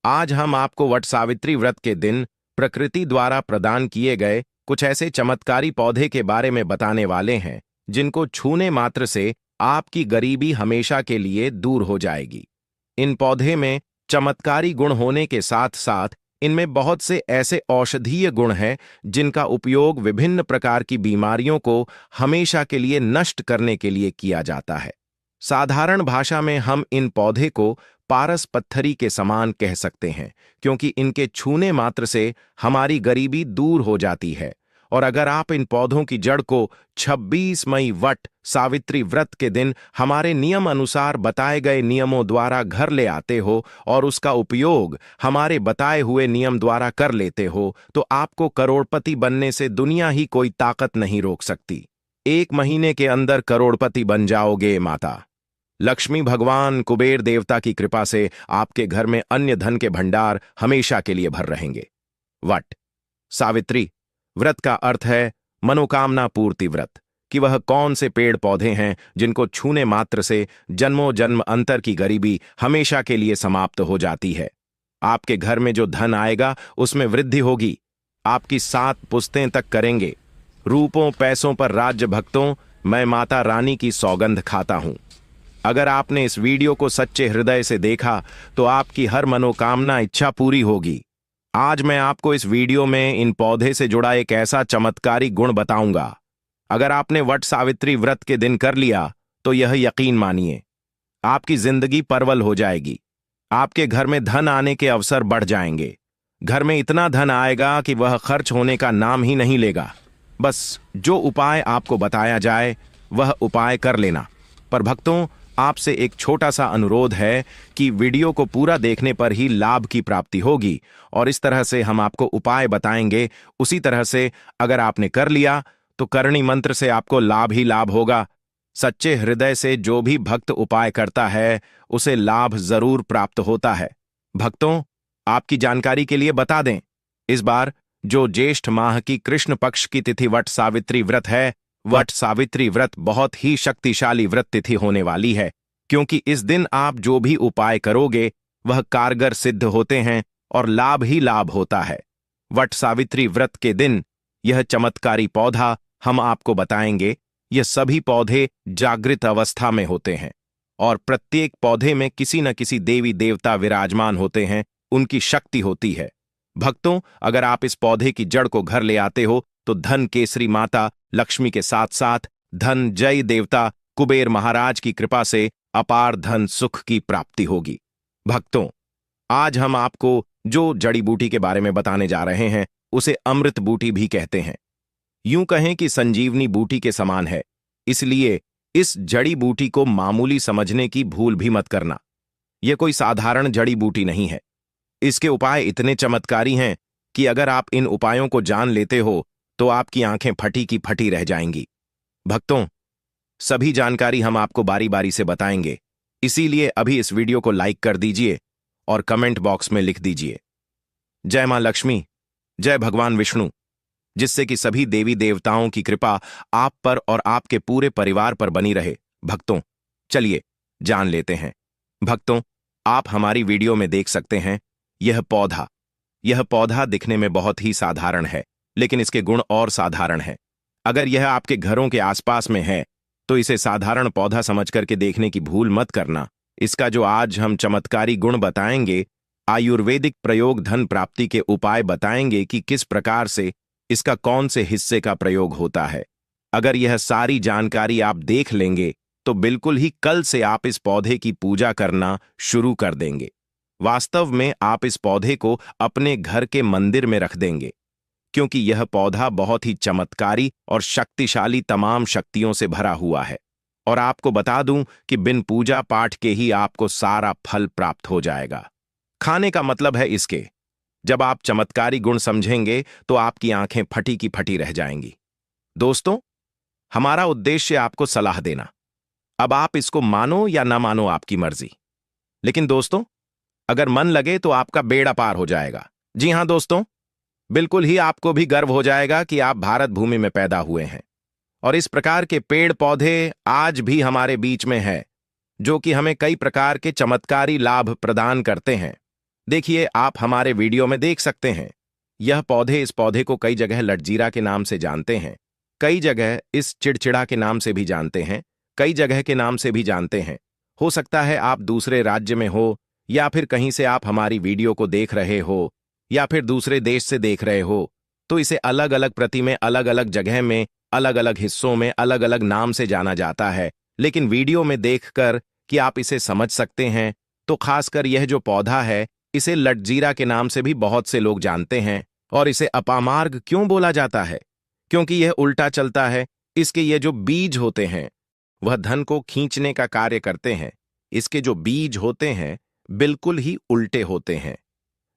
आज हम आपको वट सावित्री व्रत के दिन प्रकृति द्वारा प्रदान किए गए कुछ ऐसे चमत्कारी पौधे के बारे में बताने वाले हैं जिनको छूने मात्र से आपकी गरीबी हमेशा के लिए दूर हो जाएगी। इन पौधे में चमत्कारी गुण होने के साथ साथ इनमें बहुत से ऐसे औषधीय गुण हैं जिनका उपयोग विभिन्न प्रकार की बीमारियों को हमेशा के लिए नष्ट करने के लिए किया जाता है। साधारण भाषा में हम इन पौधे को पारस पत्थरी के समान कह सकते हैं, क्योंकि इनके छूने मात्र से हमारी गरीबी दूर हो जाती है। और अगर आप इन पौधों की जड़ को 26 मई वट सावित्री व्रत के दिन हमारे नियम अनुसार बताए गए नियमों द्वारा घर ले आते हो और उसका उपयोग हमारे बताए हुए नियम द्वारा कर लेते हो, तो आपको करोड़पति बनने से दुनिया ही कोई ताकत नहीं रोक सकती। 1 महीने के अंदर करोड़पति बन जाओगे माता। लक्ष्मी भगवान कुबेर देवता की कृपा से आपके घर में अन्य धन के भंडार हमेशा के लिए भर रहेंगे। वट सावित्री व्रत का अर्थ है मनोकामना पूर्ति व्रत, कि वह कौन से पेड़ पौधे हैं जिनको छूने मात्र से जन्मों जन्म अंतर की गरीबी हमेशा के लिए समाप्त हो जाती है। आपके घर में जो धन आएगा उसमें वृद्धि होगी, आपकी 7 पुश्तें तक करेंगे। रूपों पैसों पर राज्य भक्तों, मैं माता रानी की सौगंध खाता हूं। अगर आपने इस वीडियो को सच्चे हृदय से देखा तो आपकी हर मनोकामना इच्छा पूरी होगी। आज मैं आपको इस वीडियो में इन पौधे से जुड़ा एक ऐसा चमत्कारी गुण बताऊंगा। अगर आपने वट सावित्री व्रत के दिन कर लिया तो यह यकीन मानिए, आपकी जिंदगी परवल हो जाएगी। आपके घर में धन आने के अवसर बढ़ जाएंगे। घर में इतना धन आएगा कि वह खर्च होने का नाम ही नहीं लेगा। बस जो उपाय आपको बताया जाए वह उपाय कर लेना। पर भक्तों, आपसे एक छोटा सा अनुरोध है कि वीडियो को पूरा देखने पर ही लाभ की प्राप्ति होगी, और इस तरह से हम आपको उपाय बताएंगे उसी तरह से अगर आपने कर लिया तो करणी मंत्र से आपको लाभ ही लाभ होगा। सच्चे हृदय से जो भी भक्त उपाय करता है उसे लाभ जरूर प्राप्त होता है। भक्तों, आपकी जानकारी के लिए बता दें, इस बार जो ज्येष्ठ माह की कृष्ण पक्ष की तिथि वट सावित्री व्रत है, वट सावित्री व्रत बहुत ही शक्तिशाली व्रत तिथि होने वाली है, क्योंकि इस दिन आप जो भी उपाय करोगे वह कारगर सिद्ध होते हैं और लाभ ही लाभ होता है। वट सावित्री व्रत के दिन यह चमत्कारी पौधा हम आपको बताएंगे। यह सभी पौधे जागृत अवस्था में होते हैं और प्रत्येक पौधे में किसी न किसी देवी देवता विराजमान होते हैं, उनकी शक्ति होती है। भक्तों, अगर आप इस पौधे की जड़ को घर ले आते हो तो धन केसरी माता लक्ष्मी के साथ साथ धन जय देवता कुबेर महाराज की कृपा से अपार धन सुख की प्राप्ति होगी। भक्तों, आज हम आपको जो जड़ी बूटी के बारे में बताने जा रहे हैं उसे अमृत बूटी भी कहते हैं। यूं कहें कि संजीवनी बूटी के समान है, इसलिए इस जड़ी बूटी को मामूली समझने की भूल भी मत करना। यह कोई साधारण जड़ी बूटी नहीं है। इसके उपाय इतने चमत्कारी हैं कि अगर आप इन उपायों को जान लेते हो तो आपकी आंखें फटी की फटी रह जाएंगी। भक्तों, सभी जानकारी हम आपको बारी बारी से बताएंगे, इसीलिए अभी इस वीडियो को लाइक कर दीजिए और कमेंट बॉक्स में लिख दीजिए जय मां लक्ष्मी, जय भगवान विष्णु, जिससे कि सभी देवी देवताओं की कृपा आप पर और आपके पूरे परिवार पर बनी रहे। भक्तों, चलिए जान लेते हैं। भक्तों, आप हमारी वीडियो में देख सकते हैं यह पौधा दिखने में बहुत ही साधारण है, लेकिन इसके गुण और साधारण हैं। अगर यह आपके घरों के आसपास में है तो इसे साधारण पौधा समझ करके देखने की भूल मत करना। इसका जो आज हम चमत्कारी गुण बताएंगे, आयुर्वेदिक प्रयोग धन प्राप्ति के उपाय बताएंगे कि किस प्रकार से इसका कौन से हिस्से का प्रयोग होता है। अगर यह सारी जानकारी आप देख लेंगे तो बिल्कुल ही कल से आप इस पौधे की पूजा करना शुरू कर देंगे। वास्तव में आप इस पौधे को अपने घर के मंदिर में रख देंगे, क्योंकि यह पौधा बहुत ही चमत्कारी और शक्तिशाली तमाम शक्तियों से भरा हुआ है। और आपको बता दूं कि बिन पूजा पाठ के ही आपको सारा फल प्राप्त हो जाएगा। खाने का मतलब है इसके, जब आप चमत्कारी गुण समझेंगे तो आपकी आंखें फटी की फटी रह जाएंगी। दोस्तों, हमारा उद्देश्य आपको सलाह देना। अब आप इसको मानो या ना मानो आपकी मर्जी, लेकिन दोस्तों, अगर मन लगे तो आपका बेड़ा पार हो जाएगा। जी हां दोस्तों, बिल्कुल ही आपको भी गर्व हो जाएगा कि आप भारत भूमि में पैदा हुए हैं और इस प्रकार के पेड़ पौधे आज भी हमारे बीच में है, जो कि हमें कई प्रकार के चमत्कारी लाभ प्रदान करते हैं। देखिए, आप हमारे वीडियो में देख सकते हैं। यह पौधे इस पौधे को कई जगह लटजीरा के नाम से जानते हैं, कई जगह इस चिड़चिड़ा के नाम से भी जानते हैं, कई जगह के नाम से भी जानते हैं। हो सकता है आप दूसरे राज्य में हो, या फिर कहीं से आप हमारी वीडियो को देख रहे हो, या फिर दूसरे देश से देख रहे हो, तो इसे अलग अलग प्रति में, अलग अलग जगह में, अलग अलग हिस्सों में अलग अलग नाम से जाना जाता है। लेकिन वीडियो में देखकर कि आप इसे समझ सकते हैं, तो खासकर यह जो पौधा है, इसे लटजीरा के नाम से भी बहुत से लोग जानते हैं। और इसे अपामार्ग क्यों बोला जाता है? क्योंकि यह उल्टा चलता है। इसके ये जो बीज होते हैं, वह धन को खींचने का कार्य करते हैं। इसके जो बीज होते हैं, बिल्कुल ही उल्टे होते हैं,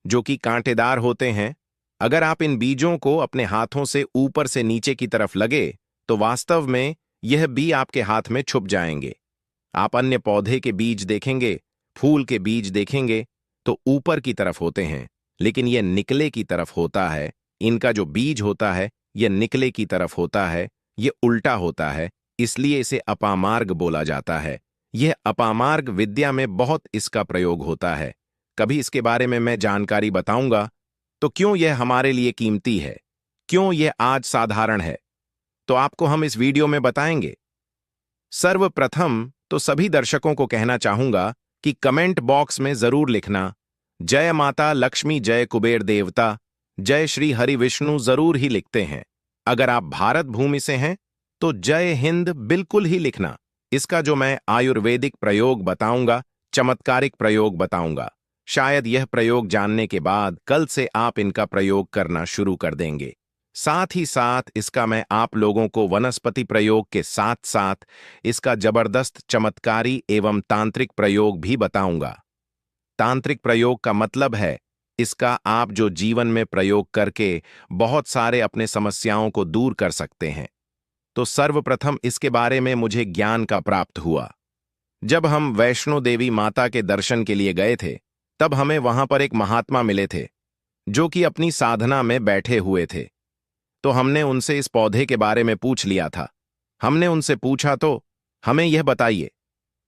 जो कि कांटेदार होते हैं। अगर आप इन बीजों को अपने हाथों से ऊपर से नीचे की तरफ लगे, तो वास्तव में यह बी आपके हाथ में छुप जाएंगे। आप अन्य पौधे के बीज देखेंगे, फूल के बीज देखेंगे, तो ऊपर की तरफ होते हैं, लेकिन यह निकले की तरफ होता है। इनका जो बीज होता है, यह निकले की तरफ होता है, यह उल्टा होता है, इसलिए इसे अपामार्ग बोला जाता है। यह अपामार्ग विद्या में बहुत इसका प्रयोग होता है। कभी इसके बारे में मैं जानकारी बताऊंगा। तो क्यों यह हमारे लिए कीमती है, क्यों यह आज साधारण है, तो आपको हम इस वीडियो में बताएंगे। सर्वप्रथम तो सभी दर्शकों को कहना चाहूंगा कि कमेंट बॉक्स में जरूर लिखना, जय माता लक्ष्मी, जय कुबेर देवता, जय श्री हरि विष्णु जरूर ही लिखते हैं। अगर आप भारत भूमि से हैं तो जय हिंद बिल्कुल ही लिखना। इसका जो मैं आयुर्वेदिक प्रयोग बताऊंगा, चमत्कारिक प्रयोग बताऊंगा, शायद यह प्रयोग जानने के बाद कल से आप इनका प्रयोग करना शुरू कर देंगे। साथ ही साथ इसका मैं आप लोगों को वनस्पति प्रयोग के साथ साथ इसका जबरदस्त चमत्कारी एवं तांत्रिक प्रयोग भी बताऊंगा। तांत्रिक प्रयोग का मतलब है इसका आप जो जीवन में प्रयोग करके बहुत सारे अपने समस्याओं को दूर कर सकते हैं। तो सर्वप्रथम इसके बारे में मुझे ज्ञान का प्राप्त हुआ। जब हम वैष्णो देवी माता के दर्शन के लिए गए थे, तब हमें वहां पर एक महात्मा मिले थे, जो कि अपनी साधना में बैठे हुए थे। तो हमने उनसे इस पौधे के बारे में पूछ लिया था। हमने उनसे पूछा, तो हमें यह बताइए,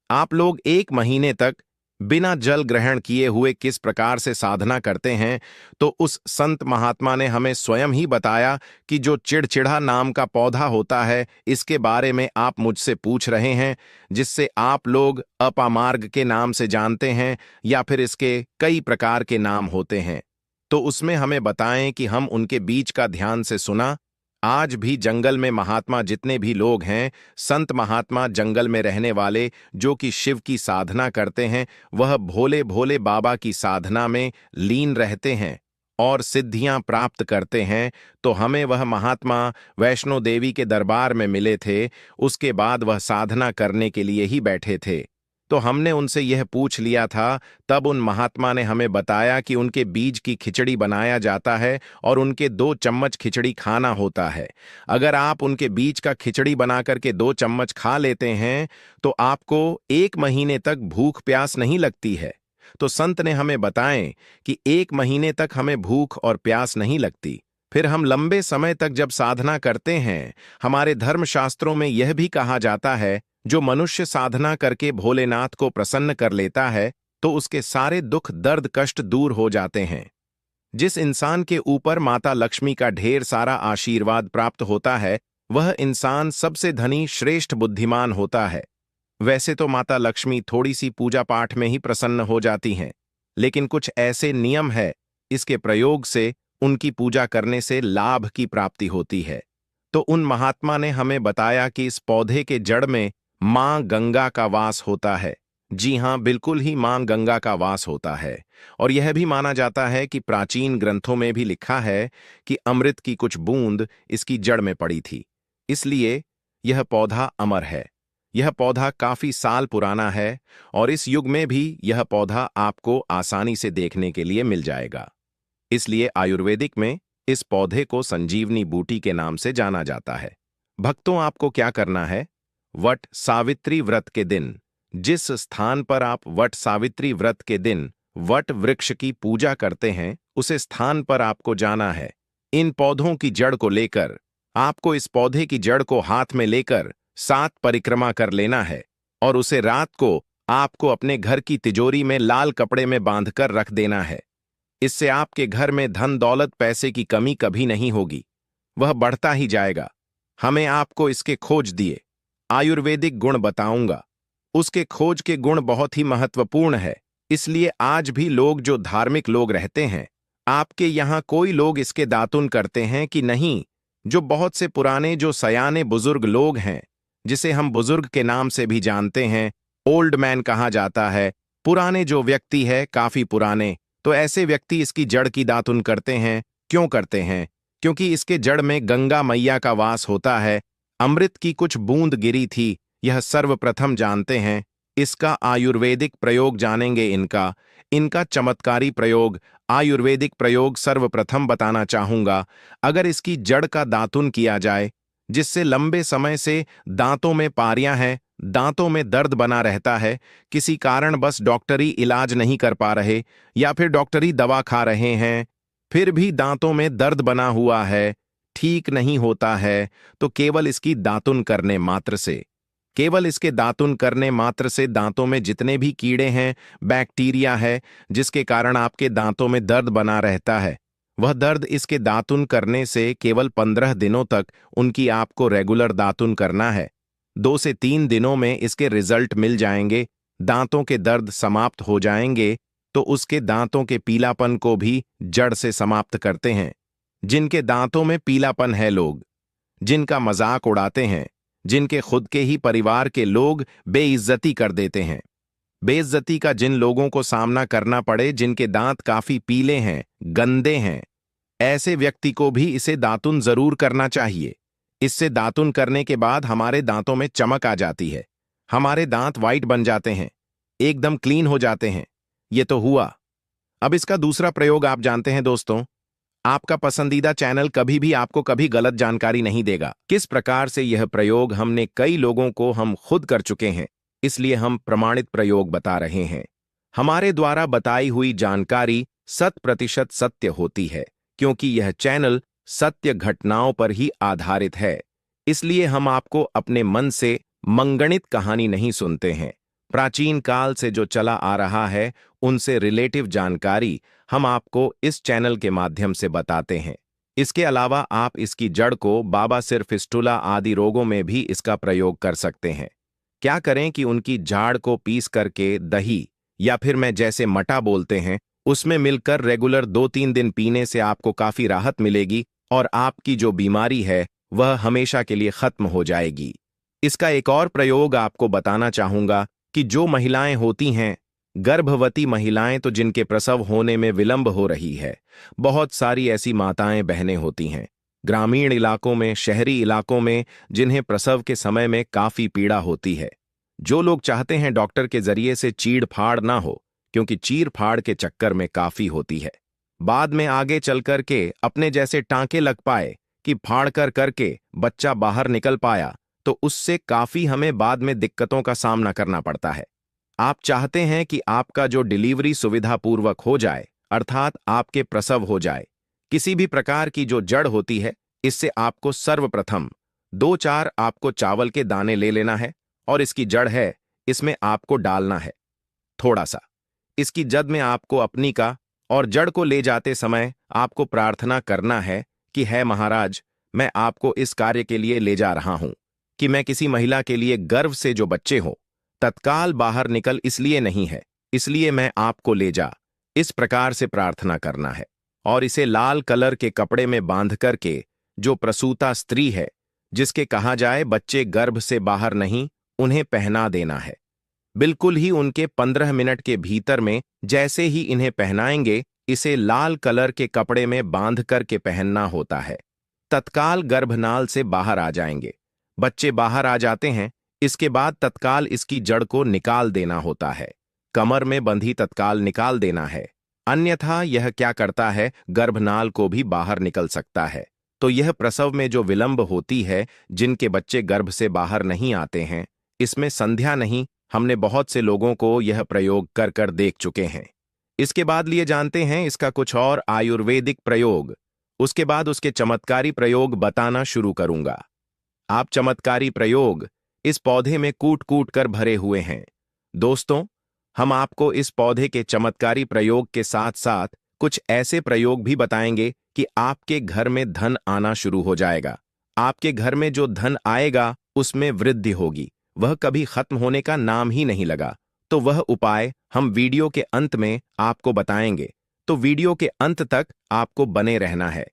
आप लोग 1 महीने तक बिना जल ग्रहण किए हुए किस प्रकार से साधना करते हैं? तो उस संत महात्मा ने हमें स्वयं ही बताया कि जो चिड़चिड़ा नाम का पौधा होता है, इसके बारे में आप मुझसे पूछ रहे हैं, जिससे आप लोग अपामार्ग के नाम से जानते हैं, या फिर इसके कई प्रकार के नाम होते हैं। तो उसमें हमें बताएं कि हम उनके बीच का ध्यान से सुना। आज भी जंगल में महात्मा जितने भी लोग हैं, संत महात्मा जंगल में रहने वाले, जो कि शिव की साधना करते हैं, वह भोले भोले बाबा की साधना में लीन रहते हैं और सिद्धियां प्राप्त करते हैं। तो हमें वह महात्मा वैष्णो देवी के दरबार में मिले थे। उसके बाद वह साधना करने के लिए ही बैठे थे। तो हमने उनसे यह पूछ लिया था। तब उन महात्मा ने हमें बताया कि उनके बीज की खिचड़ी बनाया जाता है और उनके 2 चम्मच खिचड़ी खाना होता है। अगर आप उनके बीज का खिचड़ी बना करके 2 चम्मच खा लेते हैं, तो आपको 1 महीने तक भूख प्यास नहीं लगती है। तो संत ने हमें बताएं कि 1 महीने तक हमें भूख और प्यास नहीं लगती। फिर हम लंबे समय तक जब साधना करते हैं, हमारे धर्मशास्त्रों में यह भी कहा जाता है, जो मनुष्य साधना करके भोलेनाथ को प्रसन्न कर लेता है, तो उसके सारे दुख दर्द कष्ट दूर हो जाते हैं। जिस इंसान के ऊपर माता लक्ष्मी का ढेर सारा आशीर्वाद प्राप्त होता है, वह इंसान सबसे धनी श्रेष्ठ बुद्धिमान होता है। वैसे तो माता लक्ष्मी थोड़ी सी पूजा पाठ में ही प्रसन्न हो जाती हैं, लेकिन कुछ ऐसे नियम है, इसके प्रयोग से उनकी पूजा करने से लाभ की प्राप्ति होती है। तो उन महात्मा ने हमें बताया कि इस पौधे के जड़ में मां गंगा का वास होता है। जी हां, बिल्कुल ही मां गंगा का वास होता है। और यह भी माना जाता है कि प्राचीन ग्रंथों में भी लिखा है कि अमृत की कुछ बूंद इसकी जड़ में पड़ी थी। इसलिए यह पौधा अमर है। यह पौधा काफी साल पुराना है और इस युग में भी यह पौधा आपको आसानी से देखने के लिए मिल जाएगा। इसलिए आयुर्वेदिक में इस पौधे को संजीवनी बूटी के नाम से जाना जाता है। भक्तों, आपको क्या करना है? वट सावित्री व्रत के दिन, जिस स्थान पर आप वट सावित्री व्रत के दिन वट वृक्ष की पूजा करते हैं, उसे स्थान पर आपको जाना है। इन पौधों की जड़ को लेकर आपको इस पौधे की जड़ को हाथ में लेकर 7 परिक्रमा कर लेना है और उसे रात को आपको अपने घर की तिजोरी में लाल कपड़े में बांधकर रख देना है। इससे आपके घर में धन दौलत पैसे की कमी कभी नहीं होगी, वह बढ़ता ही जाएगा। हमें आपको इसके खोज दिए आयुर्वेदिक गुण बताऊंगा। उसके खोज के गुण बहुत ही महत्वपूर्ण है, इसलिए आज भी लोग जो धार्मिक लोग रहते हैं, आपके यहाँ कोई लोग इसके दातुन करते हैं कि नहीं? जो बहुत से पुराने जो सयाने बुजुर्ग लोग हैं, जिसे हम बुजुर्ग के नाम से भी जानते हैं, ओल्ड मैन कहा जाता है, पुराने जो व्यक्ति है काफी पुराने, तो ऐसे व्यक्ति इसकी जड़ की दातुन करते हैं। क्यों करते हैं? क्योंकि इसके जड़ में गंगा मैया का वास होता है। अमृत की कुछ बूंद गिरी थी, यह सर्वप्रथम जानते हैं। इसका आयुर्वेदिक प्रयोग जानेंगे। इनका इनका चमत्कारी प्रयोग, आयुर्वेदिक प्रयोग सर्वप्रथम बताना चाहूंगा। अगर इसकी जड़ का दातुन किया जाए, जिससे लंबे समय से दांतों में पारियां हैं, दांतों में दर्द बना रहता है, किसी कारण बस डॉक्टरी इलाज नहीं कर पा रहे या फिर डॉक्टरी दवा खा रहे हैं, फिर भी दांतों में दर्द बना हुआ है, ठीक नहीं होता है, तो केवल इसकी दातुन करने मात्र से, केवल इसके दातुन करने मात्र से दांतों में जितने भी कीड़े हैं, बैक्टीरिया है, जिसके कारण आपके दांतों में दर्द बना रहता है, वह दर्द इसके दातुन करने से केवल 15 दिनों तक उनकी आपको रेगुलर दातुन करना है। 2 से 3 दिनों में इसके रिजल्ट मिल जाएंगे, दांतों के दर्द समाप्त हो जाएंगे, तो उसके दांतों के पीलापन को भी जड़ से समाप्त करते हैं। जिनके दांतों में पीलापन है, लोग जिनका मजाक उड़ाते हैं, जिनके खुद के ही परिवार के लोग बेइज्जती कर देते हैं, बेइज्जती का जिन लोगों को सामना करना पड़े, जिनके दांत काफी पीले हैं, गंदे हैं, ऐसे व्यक्ति को भी इसे दातुन जरूर करना चाहिए। इससे दातुन करने के बाद हमारे दांतों में चमक आ जाती है, हमारे दांत वाइट बन जाते हैं, एकदम क्लीन हो जाते हैं। ये तो हुआ। अब इसका दूसरा प्रयोग आप जानते हैं दोस्तों। आपका पसंदीदा चैनल कभी भी आपको कभी गलत जानकारी नहीं देगा। किस प्रकार से यह प्रयोग हमने कई लोगों को हम खुद कर चुके हैं, इसलिए हम प्रमाणित प्रयोग बता रहे हैं। हमारे द्वारा बताई हुई जानकारी 100% सत्य होती है, क्योंकि यह चैनल सत्य घटनाओं पर ही आधारित है। इसलिए हम आपको अपने मन से मंगणित कहानी नहीं सुनते हैं। प्राचीन काल से जो चला आ रहा है, उनसे रिलेटिव जानकारी हम आपको इस चैनल के माध्यम से बताते हैं। इसके अलावा आप इसकी जड़ को बाबा सिर फिस्टुला आदि रोगों में भी इसका प्रयोग कर सकते हैं। क्या करें कि उनकी झाड़ को पीस करके दही या फिर मैं जैसे मटा बोलते हैं, उसमें मिलकर रेगुलर 2-3 दिन पीने से आपको काफी राहत मिलेगी और आपकी जो बीमारी है वह हमेशा के लिए खत्म हो जाएगी। इसका एक और प्रयोग आपको बताना चाहूंगा कि जो महिलाएं होती हैं, गर्भवती महिलाएं, तो जिनके प्रसव होने में विलंब हो रही है, बहुत सारी ऐसी माताएं बहनें होती हैं ग्रामीण इलाकों में, शहरी इलाकों में, जिन्हें प्रसव के समय में काफी पीड़ा होती है। जो लोग चाहते हैं डॉक्टर के जरिए से चीड़ फाड़ ना हो, क्योंकि चीड़ फाड़ के चक्कर में काफी होती है, बाद में आगे चल कर के अपने जैसे टांके लग पाए कि फाड़ कर करके बच्चा बाहर निकल पाया, तो उससे काफी हमें बाद में दिक्कतों का सामना करना पड़ता है। आप चाहते हैं कि आपका जो डिलीवरी सुविधापूर्वक हो जाए, अर्थात आपके प्रसव हो जाए। किसी भी प्रकार की जो जड़ होती है, इससे आपको सर्वप्रथम 2-4 आपको चावल के दाने ले लेना है और इसकी जड़ है, इसमें आपको डालना है थोड़ा सा। इसकी जद में आपको अपनी का और जड़ को ले जाते समय आपको प्रार्थना करना है कि है महाराज, मैं आपको इस कार्य के लिए ले जा रहा हूं कि मैं किसी महिला के लिए गर्भ से जो बच्चे हो तत्काल बाहर निकल, इसलिए नहीं है, इसलिए मैं आपको ले जा, इस प्रकार से प्रार्थना करना है। और इसे लाल कलर के कपड़े में बांध करके जो प्रसूता स्त्री है, जिसके कहा जाए बच्चे गर्भ से बाहर नहीं, उन्हें पहना देना है। बिल्कुल ही उनके 15 मिनट के भीतर में जैसे ही इन्हें पहनाएंगे, इसे लाल कलर के कपड़े में बांध करके पहनना होता है। तत्काल गर्भनाल से बाहर आ जाएंगे, बच्चे बाहर आ जाते हैं। इसके बाद तत्काल इसकी जड़ को निकाल देना होता है, कमर में बंधी तत्काल निकाल देना है, अन्यथा यह क्या करता है, गर्भनाल को भी बाहर निकल सकता है। तो यह प्रसव में जो विलंब होती है, जिनके बच्चे गर्भ से बाहर नहीं आते हैं, इसमें संध्या नहीं, हमने बहुत से लोगों को यह प्रयोग कर कर देख चुके हैं। इसके बाद लिए जानते हैं इसका कुछ और आयुर्वेदिक प्रयोग। उसके बाद उसके चमत्कारी प्रयोग बताना शुरू करूंगा। आप चमत्कारी प्रयोग इस पौधे में कूट कूट कर भरे हुए हैं। दोस्तों, हम आपको इस पौधे के चमत्कारी प्रयोग के साथ साथ कुछ ऐसे प्रयोग भी बताएंगे कि आपके घर में धन आना शुरू हो जाएगा। आपके घर में जो धन आएगा उसमें वृद्धि होगी, वह कभी खत्म होने का नाम ही नहीं लगा। तो वह उपाय हम वीडियो के अंत में आपको बताएंगे, तो वीडियो के अंत तक आपको बने रहना है।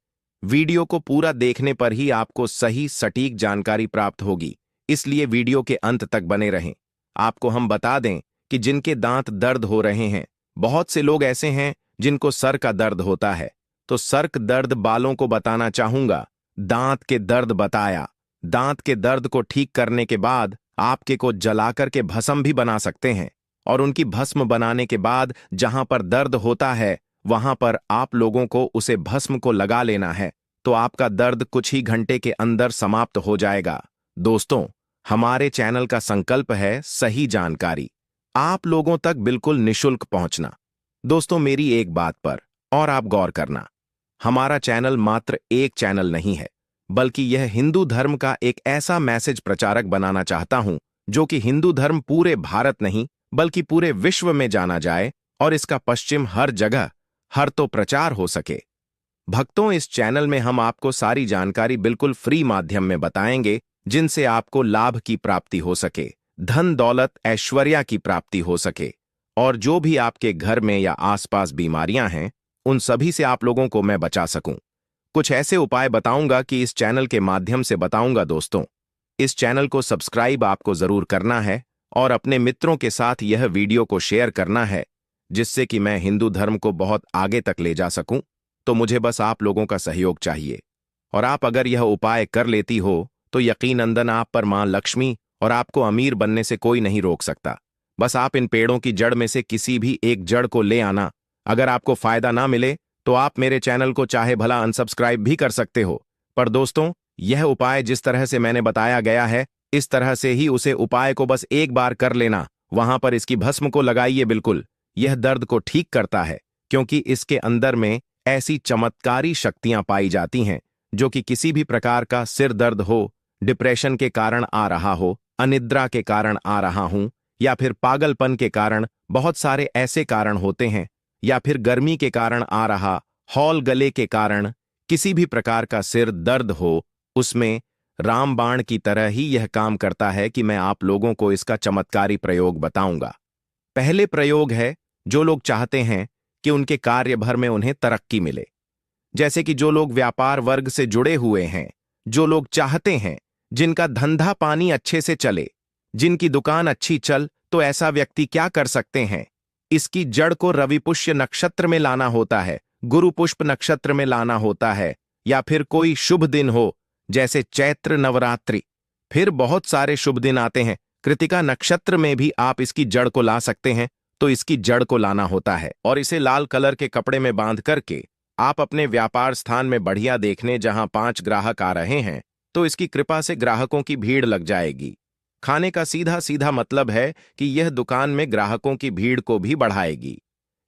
वीडियो को पूरा देखने पर ही आपको सही सटीक जानकारी प्राप्त होगी, इसलिए वीडियो के अंत तक बने रहें। आपको हम बता दें कि जिनके दांत दर्द हो रहे हैं, बहुत से लोग ऐसे हैं जिनको सर का दर्द होता है, तो सर का दर्द बालों को बताना चाहूंगा, दांत के दर्द बताया। दांत के दर्द को ठीक करने के बाद आपके को जलाकर के भस्म भी बना सकते हैं, और उनकी भस्म बनाने के बाद जहां पर दर्द होता है वहां पर आप लोगों को उसे भस्म को लगा लेना है, तो आपका दर्द कुछ ही घंटे के अंदर समाप्त हो जाएगा। दोस्तों, हमारे चैनल का संकल्प है सही जानकारी आप लोगों तक बिल्कुल निशुल्क पहुंचना। दोस्तों, मेरी एक बात पर और आप गौर करना, हमारा चैनल मात्र एक चैनल नहीं है, बल्कि यह हिंदू धर्म का एक ऐसा मैसेज प्रचारक बनाना चाहता हूं जो कि हिंदू धर्म पूरे भारत नहीं बल्कि पूरे विश्व में जाना जाए और इसका पश्चिम हर जगह हर तो प्रचार हो सके। भक्तों, इस चैनल में हम आपको सारी जानकारी बिल्कुल फ्री माध्यम में बताएंगे, जिनसे आपको लाभ की प्राप्ति हो सके, धन दौलत ऐश्वर्या की प्राप्ति हो सके, और जो भी आपके घर में या आसपास बीमारियां हैं उन सभी से आप लोगों को मैं बचा सकूं। कुछ ऐसे उपाय बताऊंगा कि इस चैनल के माध्यम से बताऊंगा। दोस्तों, इस चैनल को सब्सक्राइब आपको जरूर करना है और अपने मित्रों के साथ यह वीडियो को शेयर करना है, जिससे कि मैं हिंदू धर्म को बहुत आगे तक ले जा सकूं। तो मुझे बस आप लोगों का सहयोग चाहिए, और आप अगर यह उपाय कर लेती हो तो यकीनंदन आप पर मां लक्ष्मी और आपको अमीर बनने से कोई नहीं रोक सकता। बस आप इन पेड़ों की जड़ में से किसी भी एक जड़ को ले आना। अगर आपको फायदा ना मिले तो आप मेरे चैनल को चाहे भला अनसब्सक्राइब भी कर सकते हो, पर दोस्तों, यह उपाय जिस तरह से मैंने बताया गया है, इस तरह से ही उसे उपाय को बस एक बार कर लेना। वहां पर इसकी भस्म को लगाइए, बिल्कुल यह दर्द को ठीक करता है, क्योंकि इसके अंदर में ऐसी चमत्कारी शक्तियां पाई जाती हैं जो कि किसी भी प्रकार का सिर दर्द हो, डिप्रेशन के कारण आ रहा हो, अनिद्रा के कारण आ रहा हूं, या फिर पागलपन के कारण, बहुत सारे ऐसे कारण होते हैं, या फिर गर्मी के कारण आ रहा, हॉल गले के कारण किसी भी प्रकार का सिर दर्द हो, उसमें रामबाण की तरह ही यह काम करता है कि मैं आप लोगों को इसका चमत्कारी प्रयोग बताऊंगा। पहले प्रयोग है, जो लोग चाहते हैं कि उनके कार्य भर में उन्हें तरक्की मिले, जैसे कि जो लोग व्यापार वर्ग से जुड़े हुए हैं, जो लोग चाहते हैं जिनका धंधा पानी अच्छे से चले, जिनकी दुकान अच्छी चल, तो ऐसा व्यक्ति क्या कर सकते हैं, इसकी जड़ को रवि पुष्य नक्षत्र में लाना होता है, गुरु पुष्प नक्षत्र में लाना होता है, या फिर कोई शुभ दिन हो जैसे चैत्र नवरात्रि। फिर बहुत सारे शुभ दिन आते हैं, कृतिका नक्षत्र में भी आप इसकी जड़ को ला सकते हैं। तो इसकी जड़ को लाना होता है और इसे लाल कलर के कपड़े में बांध करके आप अपने व्यापार स्थान में बढ़िया देखने, जहां 5 ग्राहक आ रहे हैं तो इसकी कृपा से ग्राहकों की भीड़ लग जाएगी। खाने का सीधा सीधा मतलब है कि यह दुकान में ग्राहकों की भीड़ को भी बढ़ाएगी।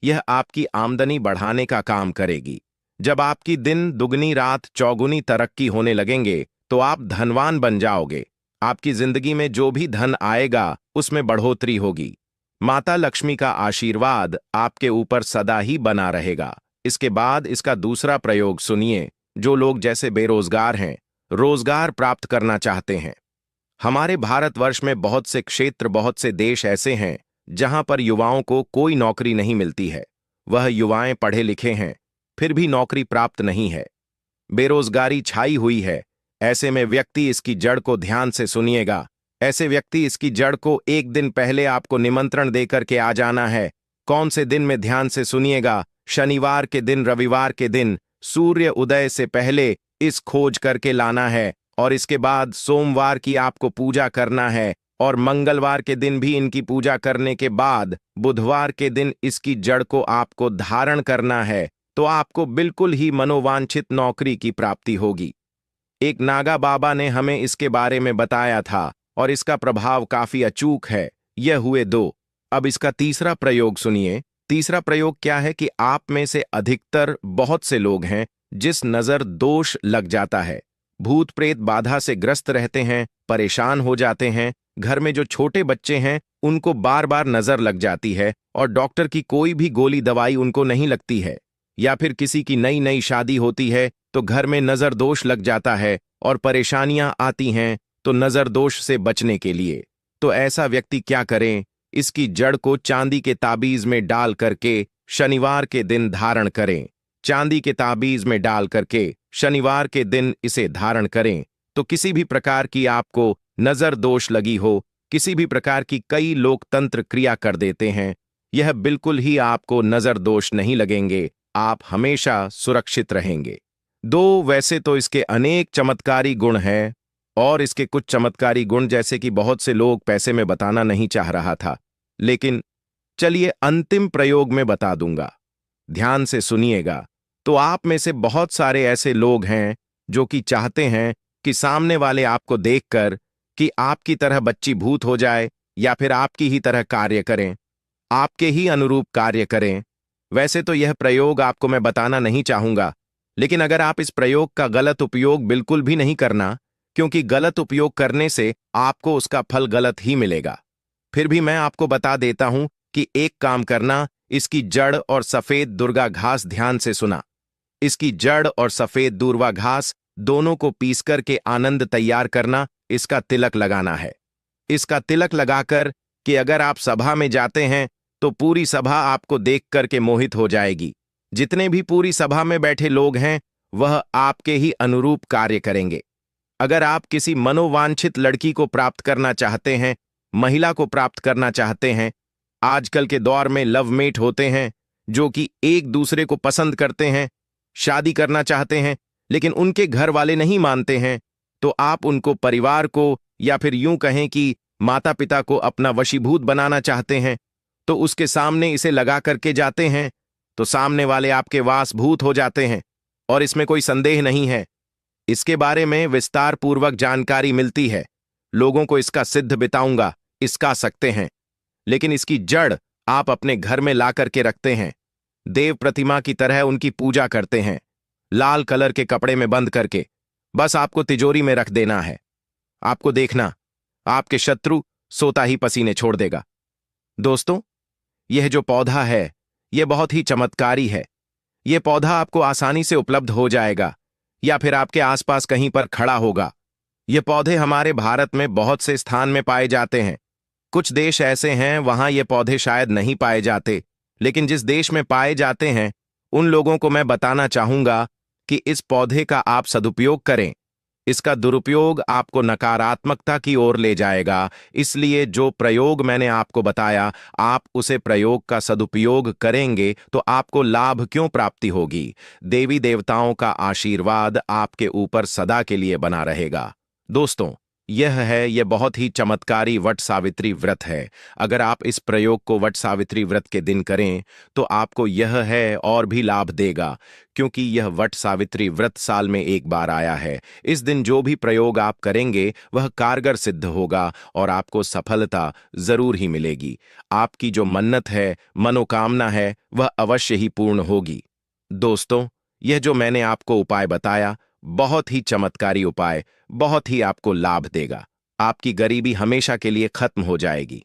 यह आपकी आमदनी बढ़ाने का काम करेगी। जब आपकी दिन दुगनी रात चौगुनी तरक्की होने लगेंगे तो आप धनवान बन जाओगे। आपकी जिंदगी में जो भी धन आएगा उसमें बढ़ोतरी होगी। माता लक्ष्मी का आशीर्वाद आपके ऊपर सदा ही बना रहेगा। इसके बाद इसका दूसरा प्रयोग सुनिए। जो लोग जैसे बेरोजगार हैं, रोजगार प्राप्त करना चाहते हैं, हमारे भारतवर्ष में बहुत से क्षेत्र, बहुत से देश ऐसे हैं जहां पर युवाओं को कोई नौकरी नहीं मिलती है। वह युवाएं पढ़े लिखे हैं, फिर भी नौकरी प्राप्त नहीं है, बेरोजगारी छाई हुई है। ऐसे में व्यक्ति इसकी जड़ को ध्यान से सुनिएगा। ऐसे व्यक्ति इसकी जड़ को एक दिन पहले आपको निमंत्रण देकर के आ जाना है। कौन से दिन में, ध्यान से सुनिएगा, शनिवार के दिन, रविवार के दिन, सूर्य उदय से पहले इस खोज करके लाना है, और इसके बाद सोमवार की आपको पूजा करना है, और मंगलवार के दिन भी इनकी पूजा करने के बाद बुधवार के दिन इसकी जड़ को आपको धारण करना है, तो आपको बिल्कुल ही मनोवांछित नौकरी की प्राप्ति होगी। एक नागा बाबा ने हमें इसके बारे में बताया था और इसका प्रभाव काफी अचूक है। यह हुए 2। अब इसका तीसरा प्रयोग सुनिए। तीसरा प्रयोग क्या है कि आप में से अधिकतर बहुत से लोग हैं जिस नजर दोष लग जाता है, भूत प्रेत बाधा से ग्रस्त रहते हैं, परेशान हो जाते हैं। घर में जो छोटे बच्चे हैं उनको बार बार नजर लग जाती है और डॉक्टर की कोई भी गोली दवाई उनको नहीं लगती है। या फिर किसी की नई नई शादी होती है तो घर में नजर दोष लग जाता है और परेशानियां आती हैं, तो नजर दोष से बचने के लिए तो ऐसा व्यक्ति क्या करें? इसकी जड़ को चांदी के ताबीज में डाल करके शनिवार के दिन धारण करें। चांदी के ताबीज में डाल करके शनिवार के दिन इसे धारण करें तो किसी भी प्रकार की आपको नजर दोष लगी हो, किसी भी प्रकार की कई लोग तंत्र क्रिया कर देते हैं, यह बिल्कुल ही आपको नजर दोष नहीं लगेंगे, आप हमेशा सुरक्षित रहेंगे। वैसे तो इसके अनेक चमत्कारी गुण हैं और इसके कुछ चमत्कारी गुण जैसे कि बहुत से लोग पैसे में बताना नहीं चाह रहा था, लेकिन चलिए अंतिम प्रयोग में बता दूंगा। ध्यान से सुनिएगा। तो आप में से बहुत सारे ऐसे लोग हैं जो कि चाहते हैं कि सामने वाले आपको देखकर कि आपकी तरह बच्ची भूत हो जाए या फिर आपकी ही तरह कार्य करें, आपके ही अनुरूप कार्य करें। वैसे तो यह प्रयोग आपको मैं बताना नहीं चाहूंगा, लेकिन अगर आप इस प्रयोग का गलत उपयोग बिल्कुल भी नहीं करना, क्योंकि गलत उपयोग करने से आपको उसका फल गलत ही मिलेगा। फिर भी मैं आपको बता देता हूं कि एक काम करना, इसकी जड़ और सफेद दुर्गा घास ध्यान से सुना। इसकी जड़ और सफेद दूर्वा घास दोनों को पीस कर के आनंद तैयार करना, इसका तिलक लगाना है। इसका तिलक लगाकर कि अगर आप सभा में जाते हैं तो पूरी सभा आपको देख करके मोहित हो जाएगी। जितने भी पूरी सभा में बैठे लोग हैं वह आपके ही अनुरूप कार्य करेंगे। अगर आप किसी मनोवांछित लड़की को प्राप्त करना चाहते हैं, महिला को प्राप्त करना चाहते हैं, आजकल के दौर में लवमेट होते हैं जो कि एक दूसरे को पसंद करते हैं, शादी करना चाहते हैं, लेकिन उनके घर वाले नहीं मानते हैं, तो आप उनको परिवार को या फिर यूं कहें कि माता पिता को अपना वशीभूत बनाना चाहते हैं, तो उसके सामने इसे लगा करके जाते हैं तो सामने वाले आपके वासभूत हो जाते हैं। और इसमें कोई संदेह नहीं है, इसके बारे में विस्तार पूर्वक जानकारी मिलती है, लोगों को इसका सिद्ध बताऊंगा, इसका सकते हैं। लेकिन इसकी जड़ आप अपने घर में ला करके रखते हैं, देव प्रतिमा की तरह उनकी पूजा करते हैं, लाल कलर के कपड़े में बंद करके बस आपको तिजोरी में रख देना है। आपको देखना, आपके शत्रु सोता ही पसीने छोड़ देगा। दोस्तों, यह जो पौधा है यह बहुत ही चमत्कारी है। यह पौधा आपको आसानी से उपलब्ध हो जाएगा या फिर आपके आसपास कहीं पर खड़ा होगा। ये पौधे हमारे भारत में बहुत से स्थान में पाए जाते हैं। कुछ देश ऐसे हैं वहां ये पौधे शायद नहीं पाए जाते, लेकिन जिस देश में पाए जाते हैं उन लोगों को मैं बताना चाहूंगा कि इस पौधे का आप सदुपयोग करें। इसका दुरुपयोग आपको नकारात्मकता की ओर ले जाएगा, इसलिए जो प्रयोग मैंने आपको बताया आप उसे प्रयोग का सदुपयोग करेंगे तो आपको लाभ क्यों प्राप्ति होगी। देवी देवताओं का आशीर्वाद आपके ऊपर सदा के लिए बना रहेगा। दोस्तों, यह बहुत ही चमत्कारी वट सावित्री व्रत है। अगर आप इस प्रयोग को वट सावित्री व्रत के दिन करें तो आपको यह है और भी लाभ देगा, क्योंकि यह वट सावित्री व्रत साल में एक बार आया है। इस दिन जो भी प्रयोग आप करेंगे वह कारगर सिद्ध होगा और आपको सफलता जरूर ही मिलेगी। आपकी जो मन्नत है, मनोकामना है, वह अवश्य ही पूर्ण होगी। दोस्तों, यह जो मैंने आपको उपाय बताया बहुत ही चमत्कारी उपाय, बहुत ही आपको लाभ देगा। आपकी गरीबी हमेशा के लिए खत्म हो जाएगी।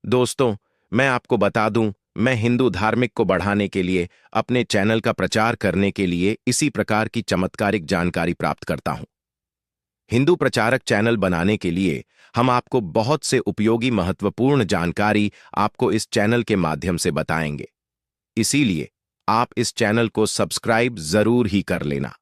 दोस्तों, मैं आपको बता दूं, मैं हिंदू धार्मिक को बढ़ाने के लिए, अपने चैनल का प्रचार करने के लिए इसी प्रकार की चमत्कारिक जानकारी प्राप्त करता हूं। हिंदू प्रचारक चैनल बनाने के लिए हम आपको बहुत से उपयोगी महत्वपूर्ण जानकारी आपको इस चैनल के माध्यम से बताएंगे। इसीलिए आप इस चैनल को सब्सक्राइब जरूर ही कर लेना।